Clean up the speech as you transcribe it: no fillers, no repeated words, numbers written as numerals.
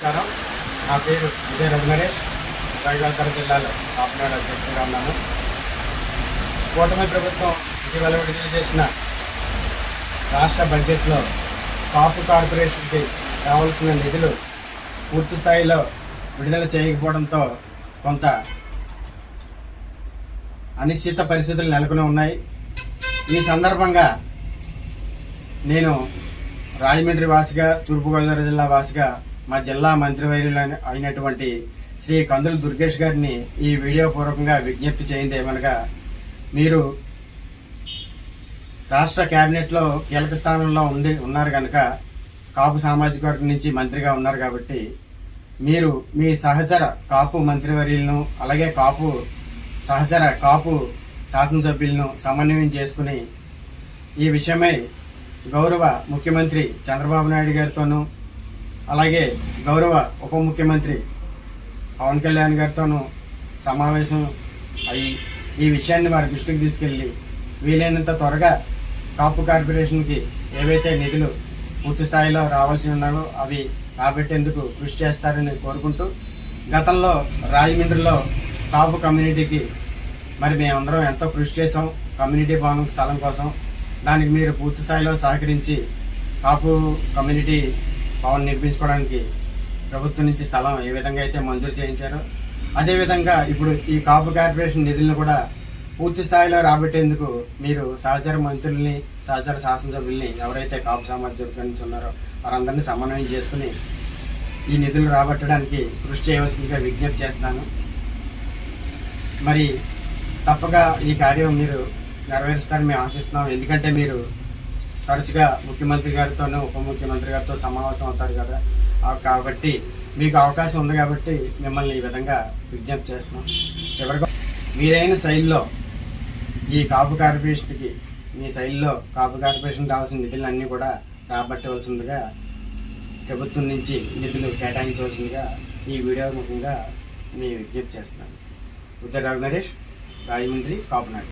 నమస్కారం. నా పేరు విజయ రఘునరేష్. రైతుల జిల్లాలో కాపునాడ అధ్యక్షుడిగా ఉన్నాను. కూటమి ప్రభుత్వం ఇటీవల విడుదల చేసిన రాష్ట్ర బడ్జెట్లో కాపు కార్పొరేషన్కి రావాల్సిన నిధులు పూర్తి స్థాయిలో విడుదల చేయకపోవడంతో కొంత అనిశ్చిత పరిస్థితులు నెలకొని ఉన్నాయి. ఈ సందర్భంగా నేను రాజమండ్రి వాసిగా, తూర్పుగోదావరి జిల్లా వాసిగా మా జిల్లా మంత్రివర్యులు అయినటువంటి శ్రీ కందుల దుర్గేష్ గారిని ఈ వీడియో పూర్వకంగా విజ్ఞప్తి చేయింది ఏమనగా, మీరు రాష్ట్ర కేబినెట్లో కీలక స్థానంలో ఉన్నారు కనుక, కాపు సామాజిక వర్గం నుంచి మంత్రిగా ఉన్నారు కాబట్టి మీరు మీ సహచర కాపు మంత్రివర్యులను అలాగే సహచర కాపు శాసనసభ్యులను సమన్వయం చేసుకుని ఈ విషయమై గౌరవ ముఖ్యమంత్రి చంద్రబాబు నాయుడు గారితోనూ అలాగే గౌరవ ఉప ముఖ్యమంత్రి పవన్ కళ్యాణ్ గారితోనూ సమావేశం అయ్యి ఈ విషయాన్ని వారి దృష్టికి తీసుకెళ్ళి వీలైనంత త్వరగా కాపు కార్పొరేషన్కి ఏవైతే నిధులు పూర్తి స్థాయిలో రావాల్సి ఉన్నాయో అవి రాబట్టేందుకు కృషి చేస్తారని కోరుకుంటూ, గతంలో రాజమండ్రిలో కాపు కమ్యూనిటీకి మరి మేమందరం ఎంతో కృషి చేసాం కమ్యూనిటీ భవనం స్థలం కోసం. దానికి మీరు పూర్తి స్థాయిలో సహకరించి కాపు కమ్యూనిటీ భవన్ నిర్మించుకోవడానికి ప్రభుత్వం నుంచి స్థలం ఏ విధంగా అయితే మంజూరు చేయించారో అదేవిధంగా ఇప్పుడు ఈ కాపు కార్పొరేషన్ నిధులను కూడా పూర్తి స్థాయిలో రాబట్టేందుకు మీరు సహచర మంత్రుల్ని, సహచర శాసనసభ్యుల్ని ఎవరైతే కాపు సామాజిక వర్గం నుంచి ఉన్నారో వారందరినీ సమన్వయం చేసుకుని ఈ నిధులు రాబట్టడానికి కృషి చేయవలసిందిగా విజ్ఞప్తి చేస్తున్నాను. మరి తప్పక ఈ కార్యం మీరు నెరవేరుస్తారని మేము ఆశిస్తున్నాం. ఎందుకంటే మీరు తరచుగా ముఖ్యమంత్రి గారితోనూ ఉప ముఖ్యమంత్రి గారితో సమావేశం అవుతారు కదా, కాబట్టి మీకు అవకాశం ఉంది కాబట్టి మిమ్మల్ని ఈ విధంగా విజ్ఞప్తి చేస్తున్నాం. చివరిగా మీదైన శైలిలో ఈ కాపు కార్పొరేషన్కి మీ శైలిలో కాపు కార్పొరేషన్ రావాల్సిన నిధులన్నీ కూడా రాబట్టవలసిందిగా ప్రభుత్వం నుంచి నిధులు కేటాయించవలసిందిగా ఈ వీడియో ముఖ్యంగా మీ విజ్ఞప్తి చేస్తున్నాను. ఉదయ రఘునరేష్, రాజమండ్రి, కాపునాడు.